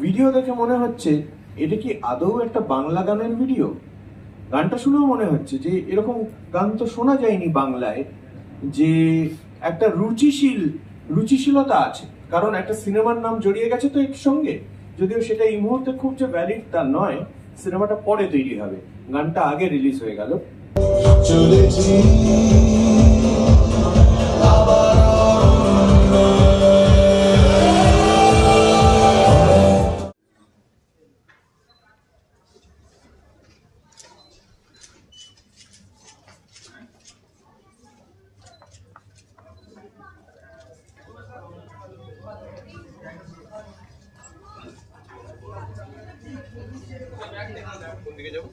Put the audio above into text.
Video দেখে মনে হচ্ছে এটা কি আদৌ একটা বাংলা গানের ভিডিও। গানটা শুনেও মনে হচ্ছে যে এরকম গান তো শোনা যায়নি বাংলায়, যে একটা রুচিশীলতা আছে, কারণ একটা সিনেমার নাম জড়িয়ে গেছে তো এর সঙ্গে। যদিও সেটা এই মুহূর্তে খুব যে ভ্যালিড তা নয়, সিনেমাটা পরে তৈরি হবে, গানটা আগে রিলিজ হয়ে গেল। চলেছি কোন দিকে যাব?